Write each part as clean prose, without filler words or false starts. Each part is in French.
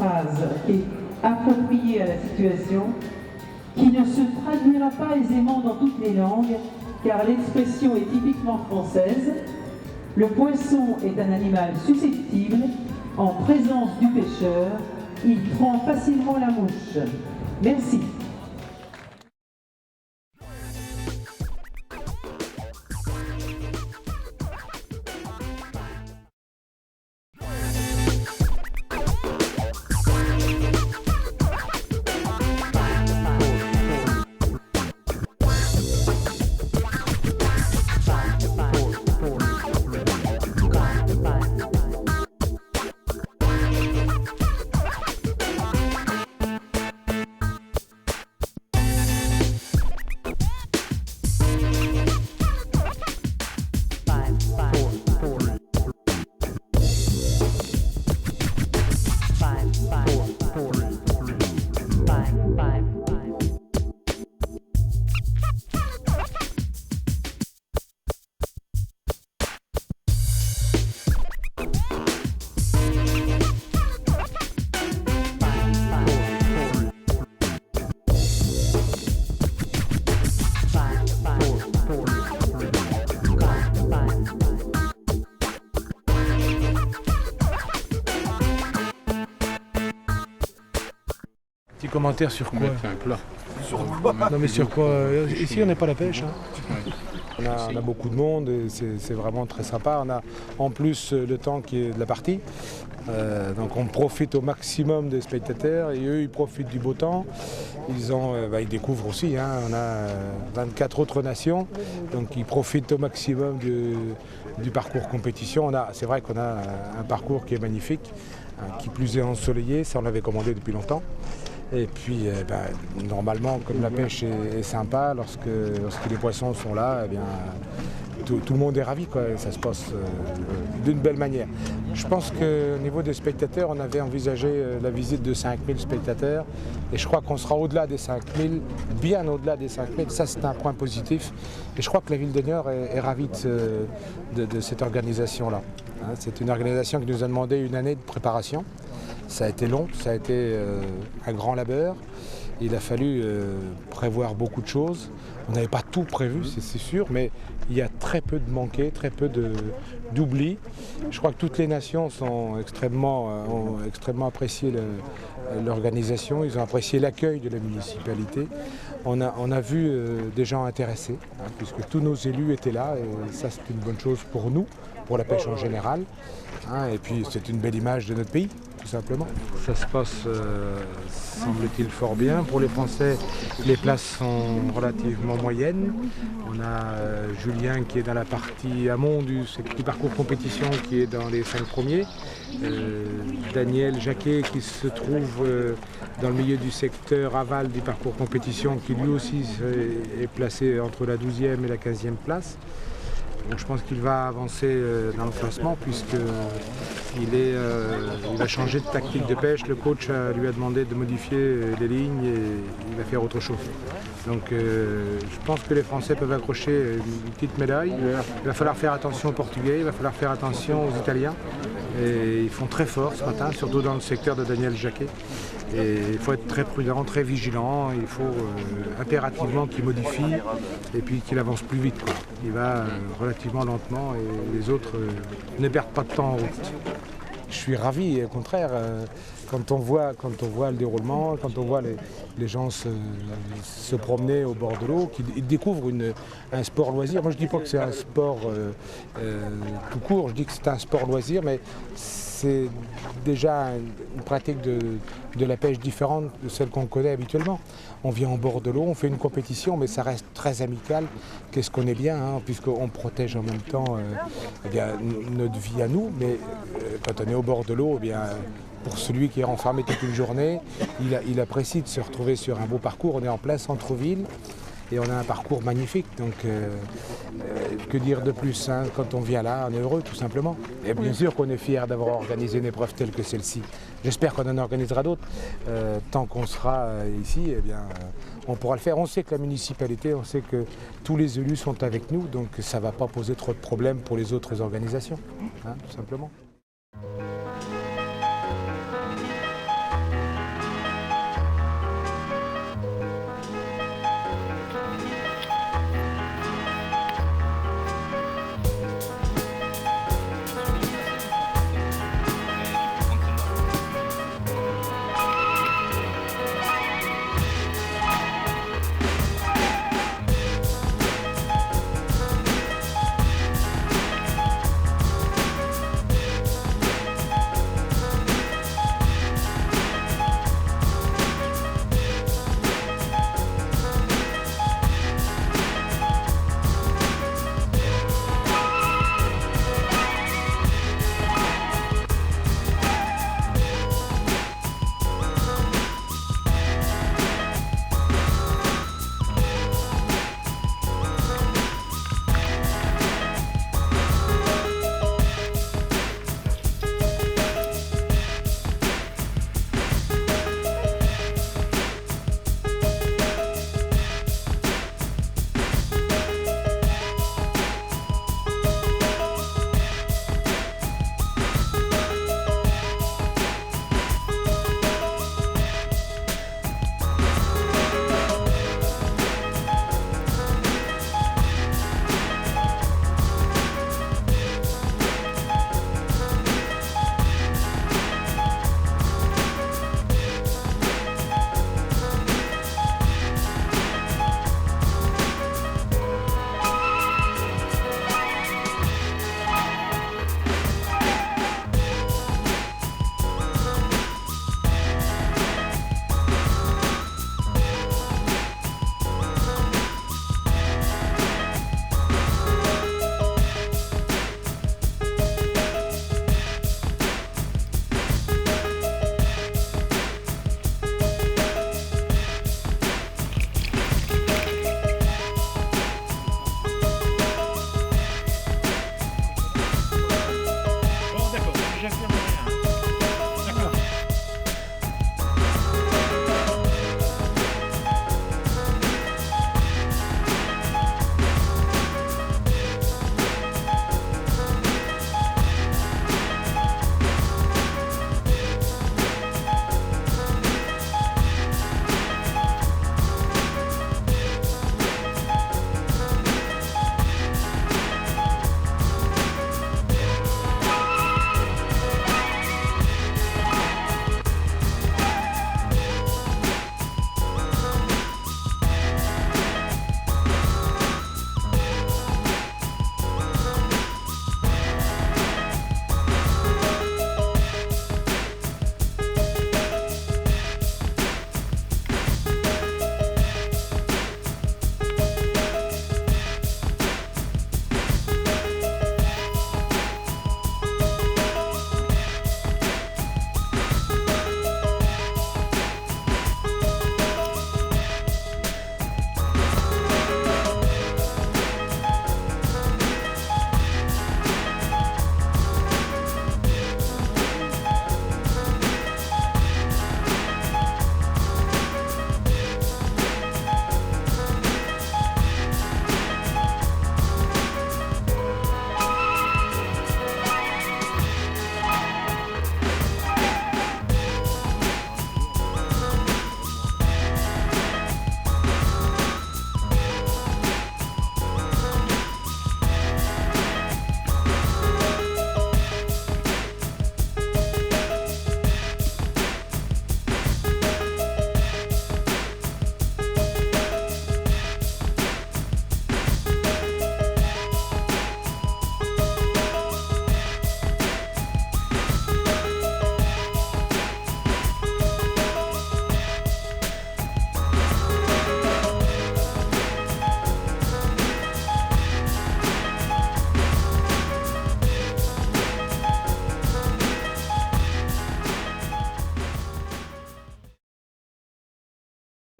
phrase qui est appropriée à la situation, qui ne se traduira pas aisément dans toutes les langues, car l'expression est typiquement française. Le poisson est un animal susceptible. En présence du pêcheur, il prend facilement la mouche. Merci. Petit commentaire sur quoi? Un plat. Sur quoi? Non mais sur quoi? Ici on n'est pas à la pêche. Hein. On a beaucoup de monde et c'est vraiment très sympa. On a en plus le temps qui est de la partie. Donc on profite au maximum des spectateurs et eux ils profitent du beau temps. Ils découvrent aussi, hein. On a 24 autres nations, donc ils profitent au maximum du parcours compétition. C'est vrai qu'on a un parcours qui est magnifique, qui plus est ensoleillé, ça on l'avait commandé depuis longtemps. Et puis normalement comme la pêche est sympa, lorsque les poissons sont là, tout le monde est ravi, quoi, et ça se passe d'une belle manière. Je pense qu'au niveau des spectateurs, on avait envisagé la visite de 5000 spectateurs et je crois qu'on sera au-delà des 5000, bien au-delà des 5000, ça c'est un point positif. Et je crois que la ville de Niort est ravie de cette organisation-là. Hein, c'est une organisation qui nous a demandé une année de préparation. Ça a été long, ça a été un grand labeur. Il a fallu prévoir beaucoup de choses. On n'avait pas tout prévu, c'est sûr, mais il y a très peu de manqués, très peu d'oublis. Je crois que toutes les nations ont extrêmement apprécié l'organisation, ils ont apprécié l'accueil de la municipalité. On a vu des gens intéressés, hein, puisque tous nos élus étaient là, et ça c'est une bonne chose pour nous, pour la pêche en général. Hein, et puis c'est une belle image de notre pays, tout simplement. Ça se passe, semble-t-il, fort bien. Pour les Français, les places sont relativement moyennes. On a Julien qui est dans la partie amont du parcours compétition, qui est dans les 5 premiers. Daniel Jacquet qui se trouve dans le milieu du secteur aval du parcours compétition, qui lui aussi est placé entre la 12e et la 15e place. Donc je pense qu'il va avancer dans le classement puisqu'il a changé de tactique de pêche. Le coach lui a demandé de modifier les lignes et il va faire autre chose. Donc je pense que les Français peuvent accrocher une petite médaille. Il va falloir faire attention aux Portugais, il va falloir faire attention aux Italiens. Et ils font très fort ce matin, surtout dans le secteur de Daniel Jacquet. Et il faut être très prudent, très vigilant, il faut impérativement qu'il modifie et puis qu'il avance plus vite, quoi. Il va relativement lentement et les autres ne perdent pas de temps en route. Je suis ravi, au contraire, quand on voit le déroulement, quand on voit les gens se promener au bord de l'eau, qu'ils découvrent un sport loisir. Moi je ne dis pas que c'est un sport tout court, je dis que c'est un sport loisir, mais c'est déjà une pratique de la pêche différente de celle qu'on connaît habituellement. On vient au bord de l'eau, on fait une compétition, mais ça reste très amical. Qu'est-ce qu'on est bien, hein, puisqu'on protège en même temps notre vie à nous, mais quand on est au bord de l'eau, pour celui qui est renfermé toute une journée, il apprécie de se retrouver sur un beau parcours. On est en plein centre-ville et on a un parcours magnifique. Donc, que dire de plus, hein, quand on vient là, on est heureux tout simplement. Et bien sûr qu'on est fiers d'avoir organisé une épreuve telle que celle-ci. J'espère qu'on en organisera d'autres. Tant qu'on sera ici, on pourra le faire. On sait que la municipalité, on sait que tous les élus sont avec nous, donc ça ne va pas poser trop de problèmes pour les autres organisations, hein, tout simplement.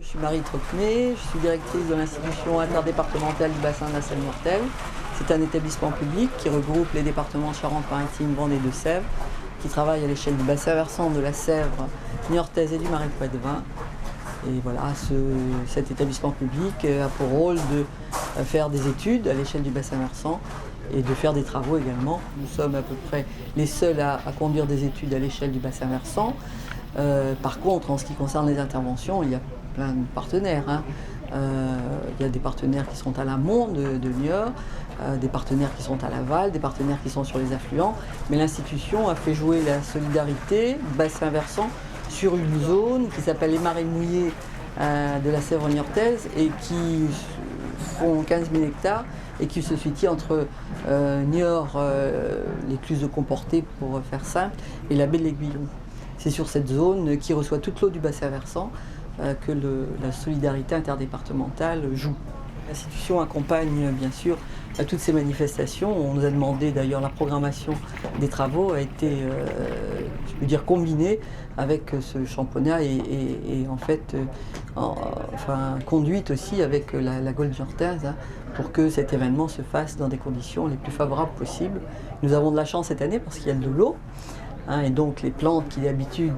Je suis Marie Trocmé, je suis directrice de l'institution interdépartementale du bassin de la Seine-Niortaise. C'est un établissement public qui regroupe les départements Charente-Maritime, Vendée et Deux-Sèvres, qui travaille à l'échelle du bassin versant de la Sèvre niortaise et du Marais Poitevin. Et voilà, cet établissement public a pour rôle de faire des études à l'échelle du bassin versant et de faire des travaux également. Nous sommes à peu près les seuls à conduire des études à l'échelle du bassin versant. Par contre, en ce qui concerne les interventions, il y a plein de partenaires. Il y a des partenaires qui sont à l'amont de Niort, des partenaires qui sont à l'aval, des partenaires qui sont sur les affluents. Mais l'institution a fait jouer la solidarité bassin versant sur une zone qui s'appelle les Marais mouillés de la Sèvre niortaise et qui font 15 000 hectares et qui se situe entre Niort, l'écluse de Comporté pour faire simple, et la baie de l'Aiguillon. C'est sur cette zone qui reçoit toute l'eau du bassin versant que la solidarité interdépartementale joue. L'institution accompagne bien sûr toutes ces manifestations. On nous a demandé d'ailleurs la programmation des travaux a été, je peux dire, combinée avec ce championnat et en fait, conduite aussi avec la Gaule niortaise pour que cet événement se fasse dans des conditions les plus favorables possibles. Nous avons de la chance cette année parce qu'il y a de l'eau. Et donc les plantes qui d'habitude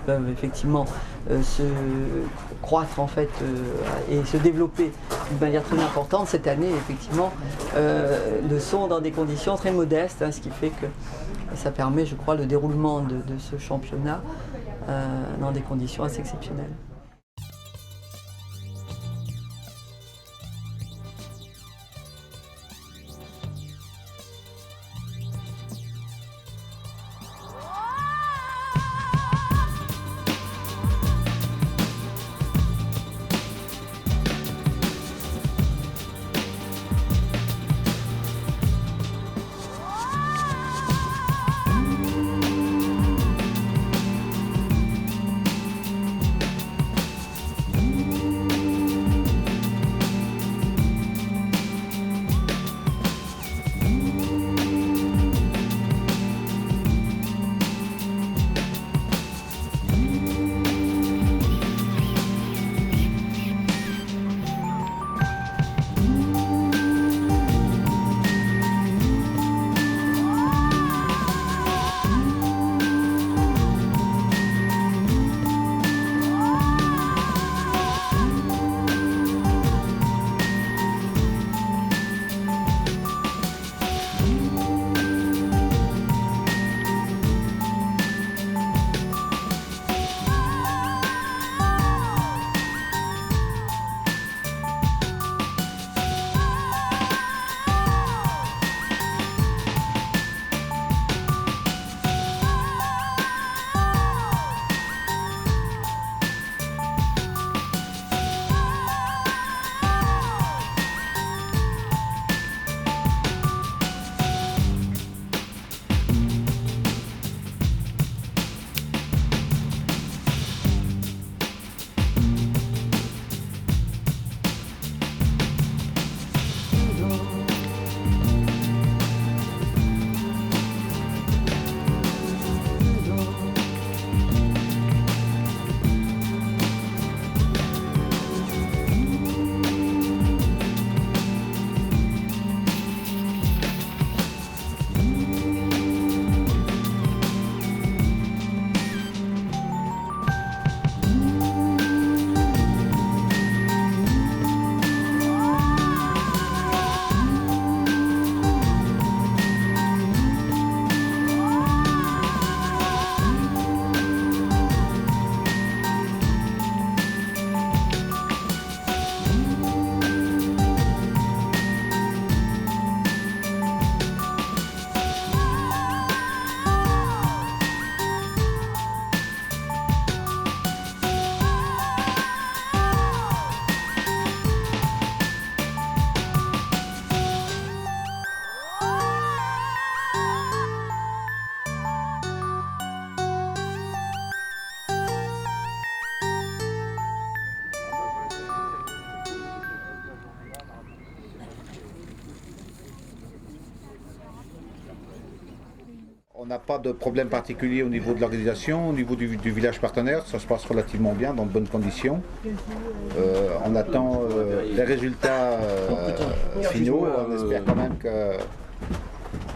peuvent effectivement se croître en fait et se développer d'une manière très importante, cette année effectivement le sont dans des conditions très modestes, ce qui fait que ça permet, je crois, le déroulement de ce championnat dans des conditions assez exceptionnelles. On n'a pas de problème particulier au niveau de l'organisation, au niveau du village partenaire, ça se passe relativement bien, dans de bonnes conditions. On attend les résultats finaux, on espère quand même que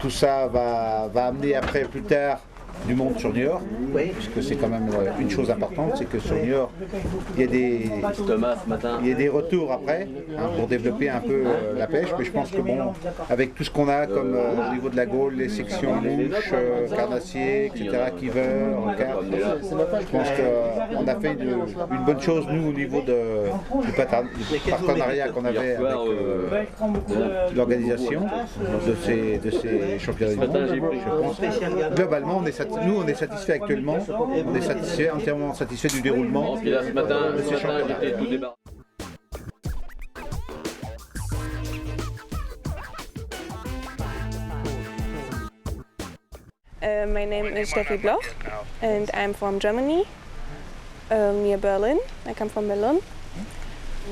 tout ça va amener après, plus tard, du monde sur Niort, puisque c'est quand même une chose importante, c'est que sur Niort, il y a des retours après, pour développer un peu la pêche, mais je pense que bon, avec tout ce qu'on a comme au niveau de la Gaule, les sections mouches, carnassiers, etc., kiveurs, carpes, je pense qu'on a fait une bonne chose, nous, au niveau du partenariat qu'on avait avec l'organisation de ces championnats du monde. Je pense que globalement, on est satisfait actuellement, on est entièrement satisfait du déroulement de ces championnats. My name is Steffi Bloch and I'm from Germany, near Berlin. I come from Berlin.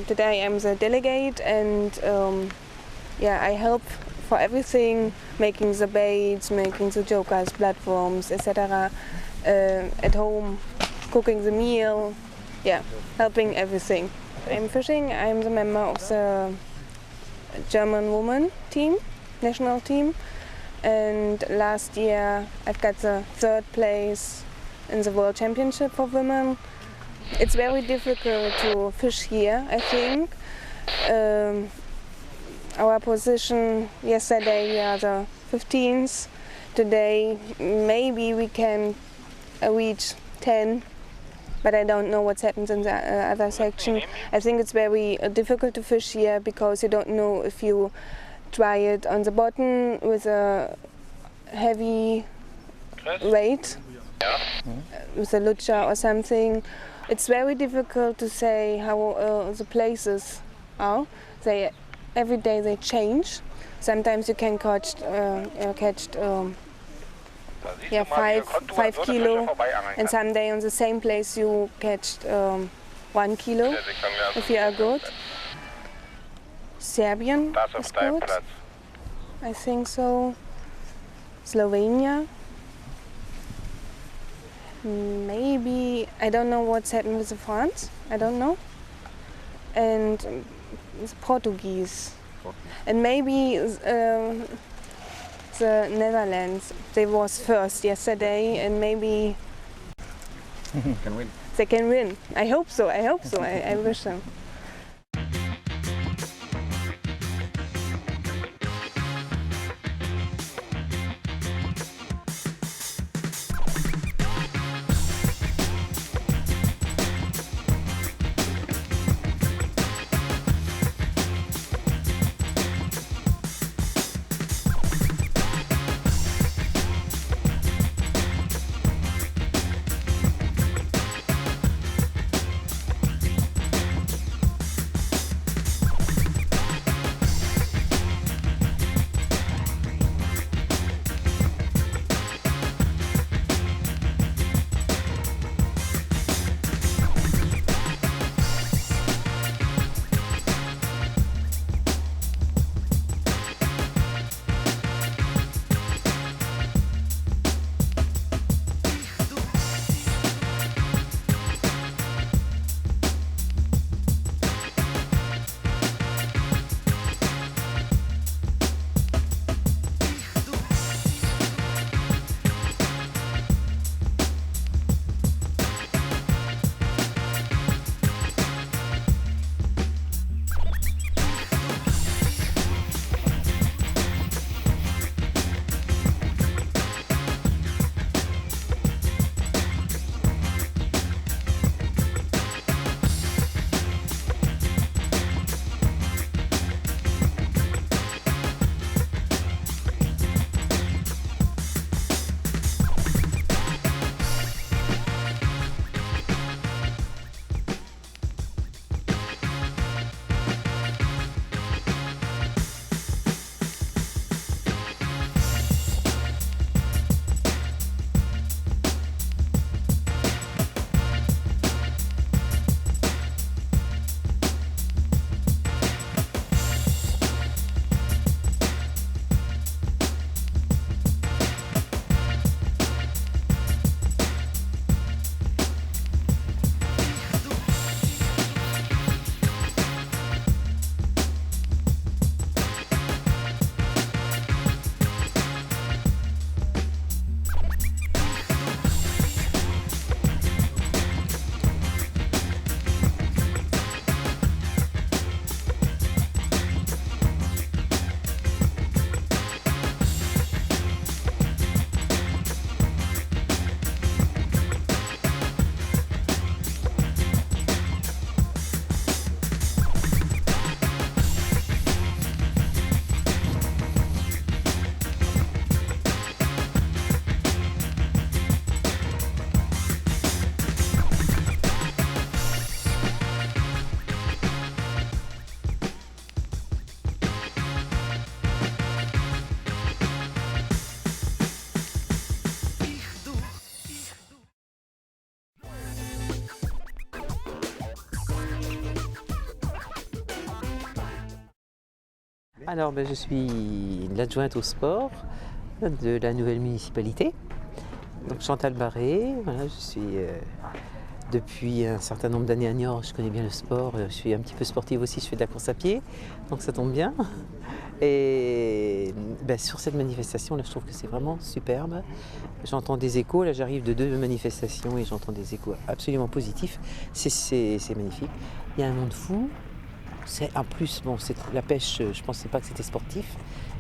Today I'm the delegate and I help for everything, making the baits, making the jokers, platforms, etc. At home, cooking the meal, helping everything. I'm fishing, I'm the member of the German women team, national team. And last year I've got the 3rd place in the World Championship for women. It's very difficult to fish here, I think. Our position yesterday, we are the 15th. Today, maybe we can reach 10, but I don't know what's happened in the other section. I think it's very difficult to fish here because you don't know if you try it on the bottom with a heavy weight, with a lucha or something. It's very difficult to say how the places are. Every day they change. Sometimes you can catch 5 kilo, and someday on the same place you catch 1 kilo if you are good. Serbian is good. I think so. Slovenia. Maybe, I don't know what's happened with France. I don't know. And the Portuguese. And maybe the Netherlands. They was first yesterday and maybe they can win. I hope so, I wish so. Alors, je suis l'adjointe au sport de la nouvelle municipalité. Donc Chantal Barré, voilà, je suis depuis un certain nombre d'années à Niort, je connais bien le sport, je suis un petit peu sportive aussi, je fais de la course à pied, donc ça tombe bien. Et sur cette manifestation, là, je trouve que c'est vraiment superbe. J'entends des échos, là j'arrive de 2 manifestations et j'entends des échos absolument positifs. C'est magnifique. Il y a un monde fou. En plus, la pêche, je ne pensais pas que c'était sportif.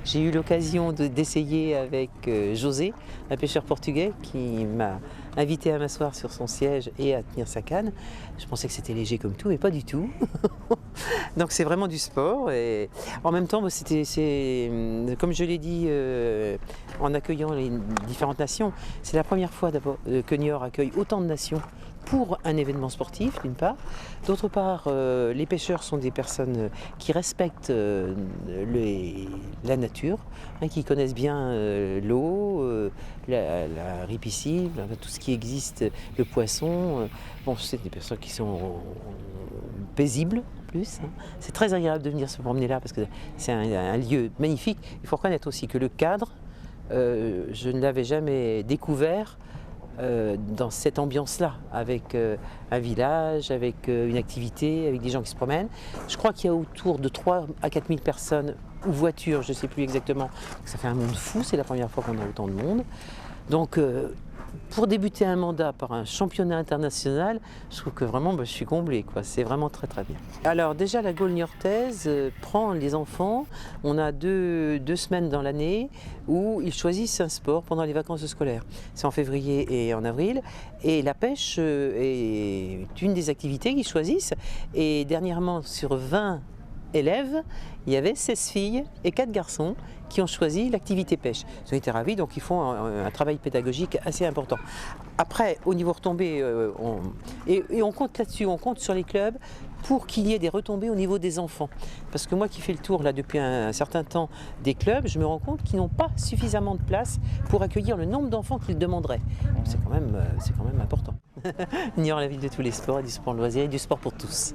J'ai eu l'occasion d'essayer avec José, un pêcheur portugais, qui m'a invité à m'asseoir sur son siège et à tenir sa canne. Je pensais que c'était léger comme tout, mais pas du tout. Donc c'est vraiment du sport. Et en même temps, comme je l'ai dit en accueillant les différentes nations, c'est la première fois d'abord que Niort accueille autant de nations pour un événement sportif, d'une part. D'autre part, les pêcheurs sont des personnes qui respectent la nature, qui connaissent bien l'eau, la ripiscible, tout ce qui existe, le poisson. C'est des personnes qui sont paisibles en plus. C'est très agréable de venir se promener là parce que c'est un lieu magnifique. Il faut reconnaître aussi que le cadre, je ne l'avais jamais découvert dans cette ambiance-là, avec un village, avec une activité, avec des gens qui se promènent. Je crois qu'il y a autour de 3 à 4 000 personnes, ou voitures, je ne sais plus exactement. Donc ça fait un monde fou, c'est la première fois qu'on a autant de monde. Donc pour débuter un mandat par un championnat international, je trouve que vraiment je suis comblée, quoi. C'est vraiment très très bien. Alors déjà la Gaule niortaise prend les enfants, on a deux semaines dans l'année où ils choisissent un sport pendant les vacances scolaires. C'est en février et en avril, et la pêche est une des activités qu'ils choisissent, et dernièrement sur 20 élèves, il y avait 16 filles et 4 garçons qui ont choisi l'activité pêche. Ils ont été ravis, donc ils font un travail pédagogique assez important. Après, au niveau retombées, on compte là-dessus, on compte sur les clubs pour qu'il y ait des retombées au niveau des enfants. Parce que moi qui fais le tour là depuis un certain temps des clubs, je me rends compte qu'ils n'ont pas suffisamment de place pour accueillir le nombre d'enfants qu'ils demanderaient. C'est quand même important. Niort, la ville de tous les sports, et du sport loisir et du sport pour tous.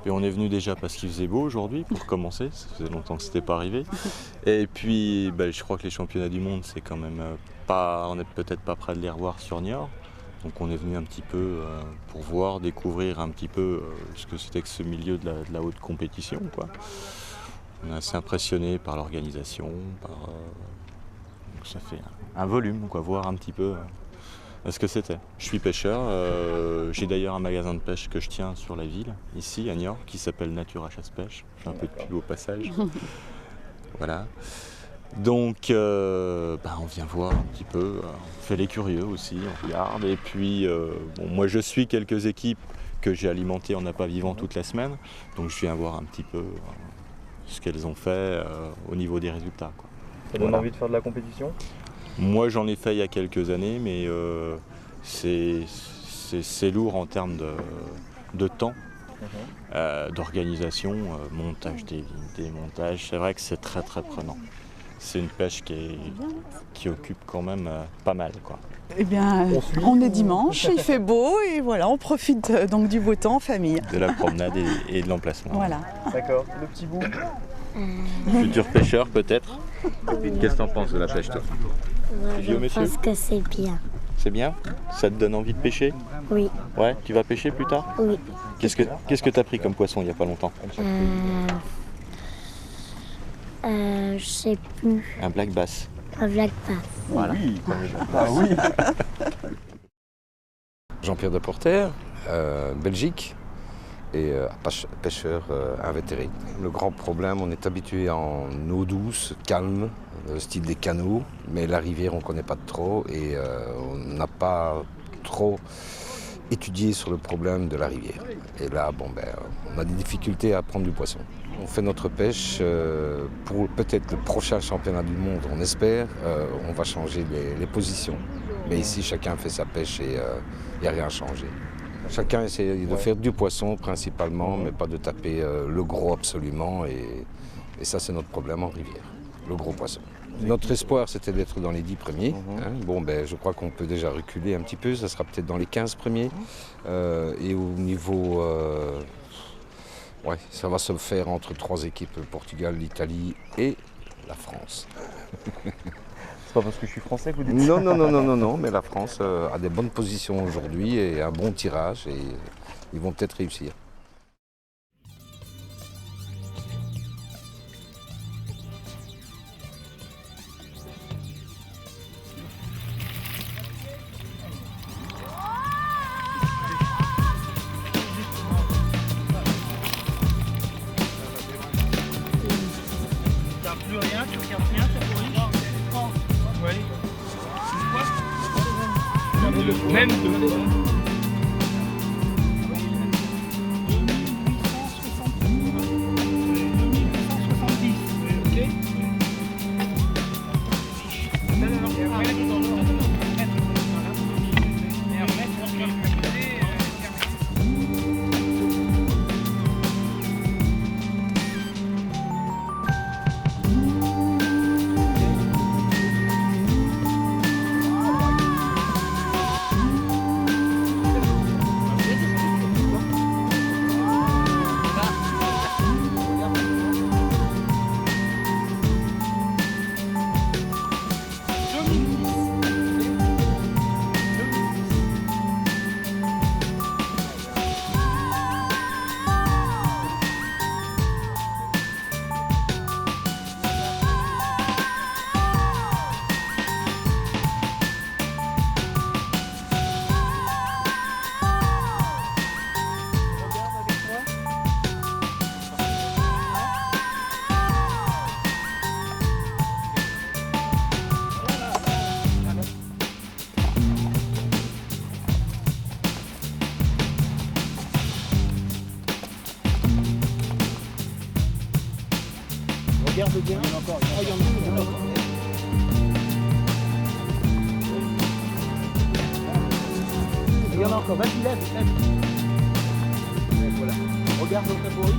Et on est venu déjà parce qu'il faisait beau aujourd'hui, pour commencer, ça faisait longtemps que c'était pas arrivé. Et puis je crois que les championnats du monde, c'est quand même pas, on n'est peut-être pas près de les revoir sur Niort. Donc on est venu un petit peu pour voir, découvrir un petit peu ce que c'était que ce milieu de la haute compétition, quoi. On est assez impressionné par l'organisation, ça fait un volume, quoi, voir un petit peu ce que c'était. Je suis pêcheur, j'ai d'ailleurs un magasin de pêche que je tiens sur la ville, ici à Niort, qui s'appelle Natura Chasse-Pêche. Je fais un peu de pub au passage. Voilà. Donc on vient voir un petit peu, on fait les curieux aussi, on regarde. Et puis moi je suis quelques équipes que j'ai alimentées en appât vivant toute la semaine, donc je viens voir un petit peu ce qu'elles ont fait au niveau des résultats, quoi. Ça donne envie de faire de la compétition ? Moi j'en ai fait il y a quelques années, mais c'est lourd en termes de temps, d'organisation, montage des démontages. C'est vrai que c'est très très prenant. C'est une pêche qui occupe quand même pas mal, quoi. Eh bien, on est dimanche, il fait beau et voilà, on profite donc du beau temps en famille. De la promenade et de l'emplacement. Voilà. D'accord. Le petit bout. Futur pêcheur peut-être. Qu'est-ce que t'en penses de la pêche, toi? Je pense que c'est bien. C'est bien? Ça te donne envie de pêcher? Oui. Ouais, tu vas pêcher plus tard? Oui. Qu'est-ce que t'as pris comme poisson il n'y a pas longtemps? Je sais plus. Un black bass. Un black bass. Voilà. Oui. Jean-Pierre Deporter, Belgique, et pêcheur invétéré. Le grand problème, on est habitué en eau douce, calme, style des canaux, mais la rivière on ne connaît pas trop et on n'a pas trop étudié sur le problème de la rivière. Et là, on a des difficultés à prendre du poisson. On fait notre pêche pour peut-être le prochain championnat du monde, on espère. On va changer les positions. Mais ici, chacun fait sa pêche et il n'y a rien à changer. Chacun essaie de faire du poisson principalement, mais pas de taper le gros absolument. Et ça, c'est notre problème en rivière, le gros poisson. Notre espoir, c'était d'être dans les 10 premiers. Je crois qu'on peut déjà reculer un petit peu. Ça sera peut-être dans les 15 premiers. Et au niveau... ça va se faire entre 3 équipes, le Portugal, l'Italie et la France. C'est pas parce que je suis français que vous dites Non, mais la France a des bonnes positions aujourd'hui et un bon tirage et ils vont peut-être réussir. Même regarde bien. Il y en a encore. Il y en a encore. Vas-y, lève. Voilà. Regarde nos favoris.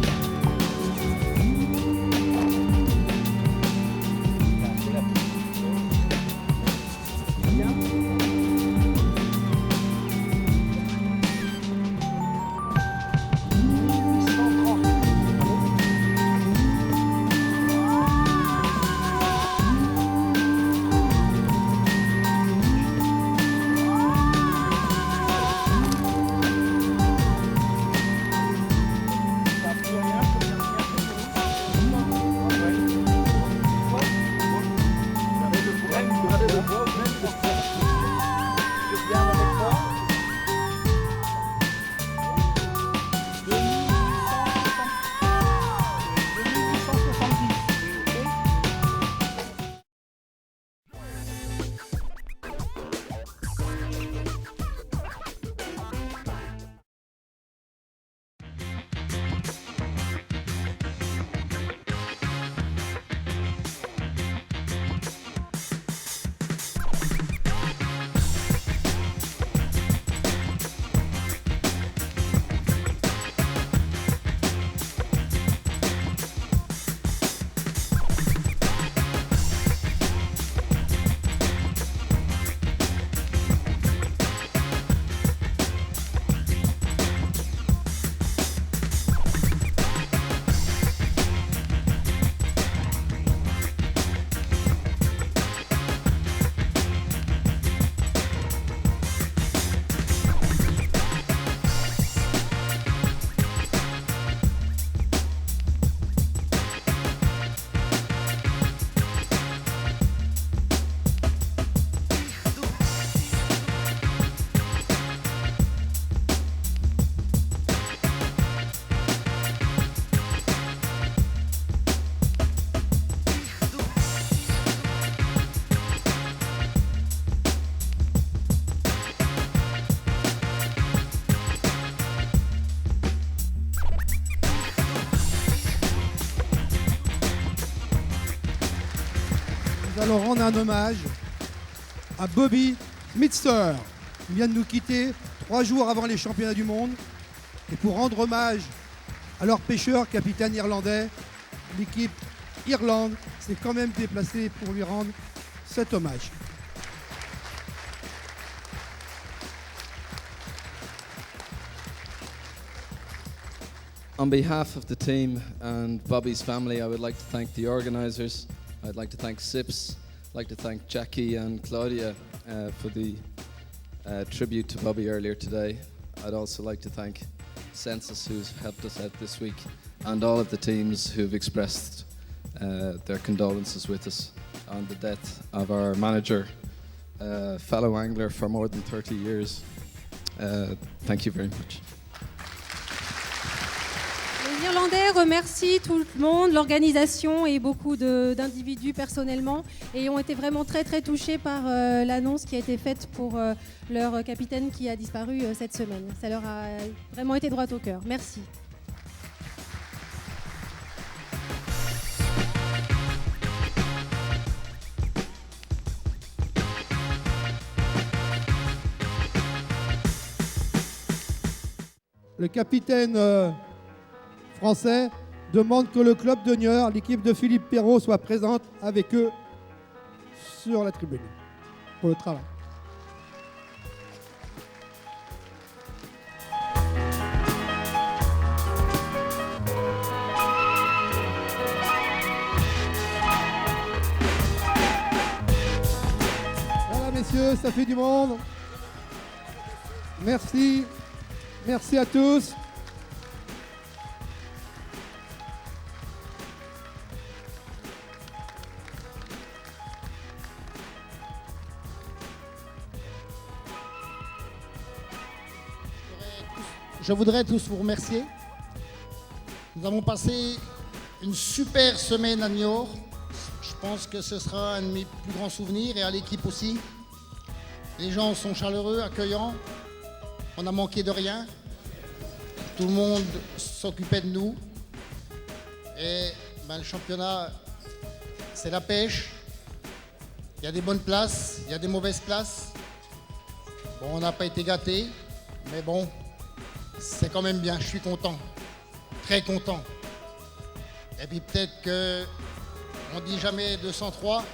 nous allons rendre un hommage à Bobby Mitster. Il vient de nous quitter 3 jours avant les championnats du monde. Et pour rendre hommage à leur pêcheur, capitaine irlandais, l'équipe Irlande s'est quand même déplacée pour lui rendre cet hommage. On behalf of the team and Bobby's family, I would like to thank the organisers. I'd like to thank SIPS. I'd like to thank Jackie and Claudia for the tribute to Bobby earlier today. I'd also like to thank Census, who's helped us out this week, and all of the teams who've expressed their condolences with us on the death of our manager, fellow angler for more than 30 years. Thank you very much. Les Irlandais remercient tout le monde, l'organisation et beaucoup d'individus personnellement, et ont été vraiment très très touchés par l'annonce qui a été faite pour leur capitaine qui a disparu cette semaine. Ça leur a vraiment été droit au cœur. Merci. Le capitaine français demande que le club de Niort, l'équipe de Philippe Perrault, soit présente avec eux sur la tribune pour le travail. Voilà messieurs, ça fait du monde. Merci. Merci à tous. Je voudrais tous vous remercier. Nous avons passé une super semaine à Niort. Je pense que ce sera un de mes plus grands souvenirs, et à l'équipe aussi. Les gens sont chaleureux, accueillants. On n'a manqué de rien. Tout le monde s'occupait de nous. Et le championnat, c'est la pêche. Il y a des bonnes places, il y a des mauvaises places. Bon, on n'a pas été gâtés, mais bon, c'est quand même bien. Je suis content, très content. Et puis peut-être que, on dit jamais 203,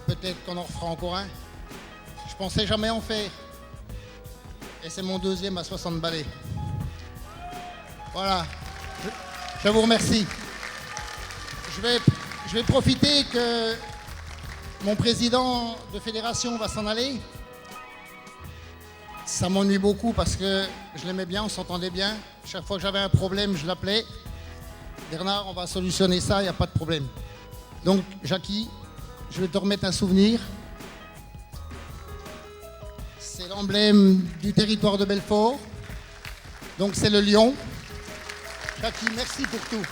peut-être qu'on en refera encore un. Je pensais jamais en faire. Et c'est mon deuxième à 60 balais. Voilà, je vous remercie. Je vais profiter que mon président de fédération va s'en aller. Ça m'ennuie beaucoup parce que je l'aimais bien, on s'entendait bien. Chaque fois que j'avais un problème, je l'appelais. Bernard, on va solutionner ça, il n'y a pas de problème. Donc, Jackie, je vais te remettre un souvenir. C'est l'emblème du territoire de Belfort. Donc, c'est le lion. Jackie, merci pour tout.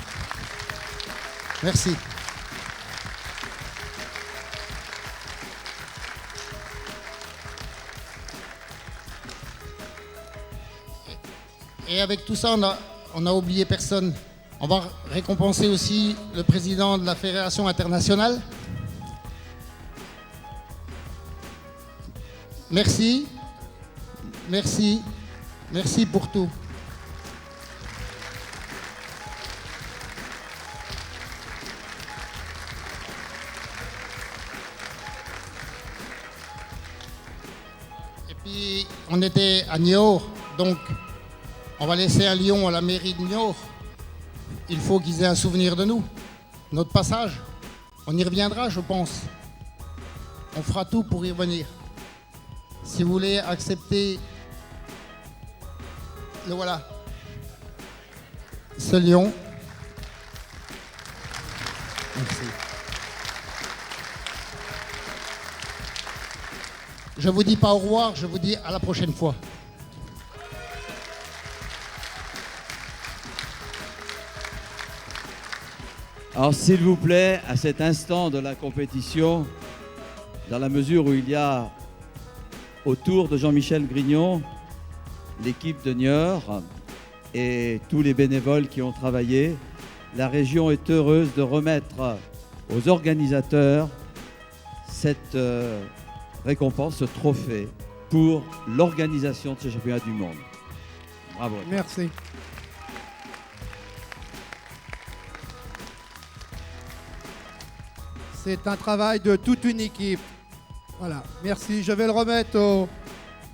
Merci. Et avec tout ça, on n'a oublié personne. On va récompenser aussi le président de la Fédération internationale. Merci. Merci. Merci pour tout. Et puis, on était à Niort, donc on va laisser un lion à la mairie de Niort. Il faut qu'ils aient un souvenir de nous. Notre passage, on y reviendra, je pense. On fera tout pour y revenir. Si vous voulez accepter, le voilà. Ce lion. Merci. Je vous dis pas au revoir, je vous dis à la prochaine fois. Alors s'il vous plaît, à cet instant de la compétition, dans la mesure où il y a autour de Jean-Michel Grignon l'équipe de Niort et tous les bénévoles qui ont travaillé, la région est heureuse de remettre aux organisateurs cette récompense, ce trophée pour l'organisation de ce championnat du monde. Bravo. Merci. C'est un travail de toute une équipe. Voilà, merci. Je vais le remettre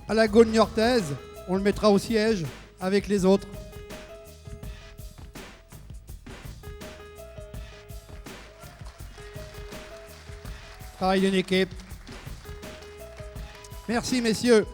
à la Gaule niortaise. On le mettra au siège avec les autres. Travail d'une équipe. Merci, messieurs.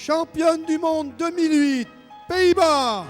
Championne du monde 2008, Pays-Bas.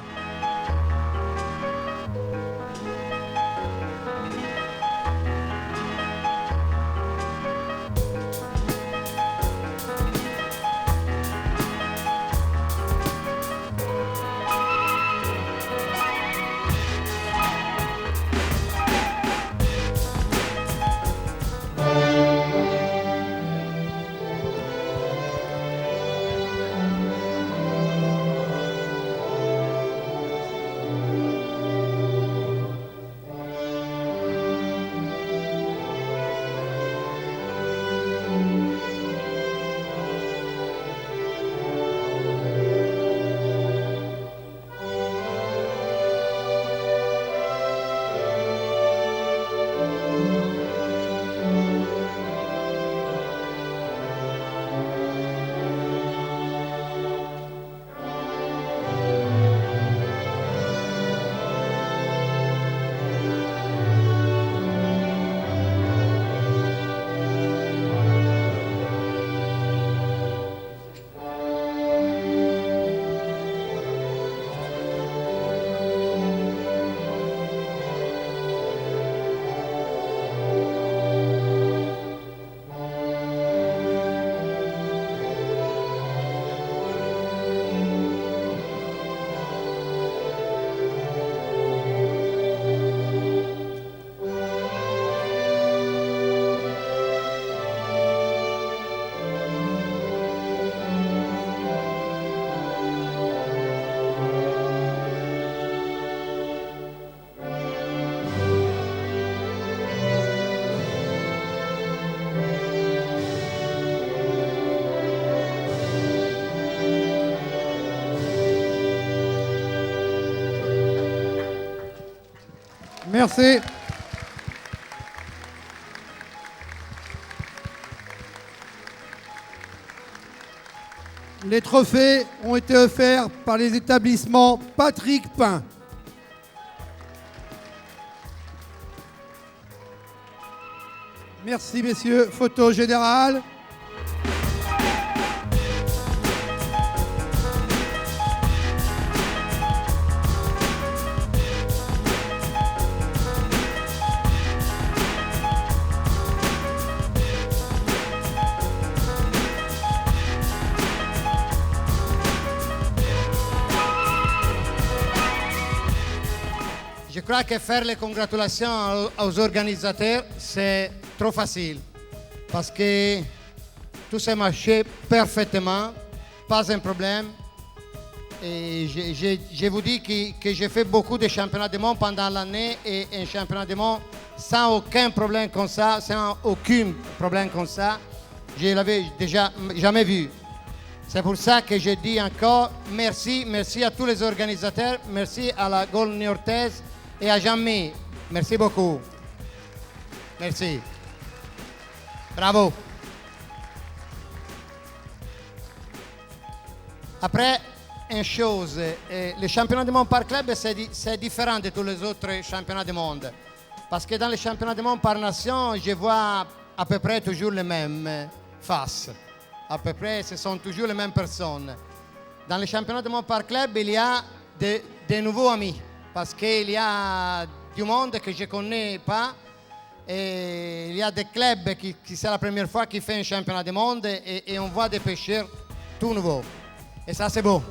Merci. Les trophées ont été offerts par les établissements Patrick Pain. Merci messieurs. Photo générale. Je crois que faire les congratulations aux organisateurs, c'est trop facile. Parce que tout s'est marché parfaitement, pas un problème. Et je vous dis que j'ai fait beaucoup de championnats du monde pendant l'année et un championnat du monde sans aucun problème comme ça, sans aucun problème comme ça. Je ne l'avais déjà jamais vu. C'est pour ça que je dis encore merci, merci à tous les organisateurs, merci à la Gaule niortaise et à Jean-Mi. Merci beaucoup. Merci. Bravo. Après, une chose, le championnat du monde par club, c'est différent de tous les autres championnats du monde. Parce que dans les championnats du monde par nation, je vois à peu près toujours les mêmes faces. À peu près, ce sont toujours les mêmes personnes. Dans les championnats du monde par club, il y a de nouveaux amis. Parce qu'il y a du monde que je ne connais pas. Et il y a des clubs qui c'est la première fois qu'ils font un championnat du monde et on voit des pêcheurs tout nouveaux. Et ça, c'est beau.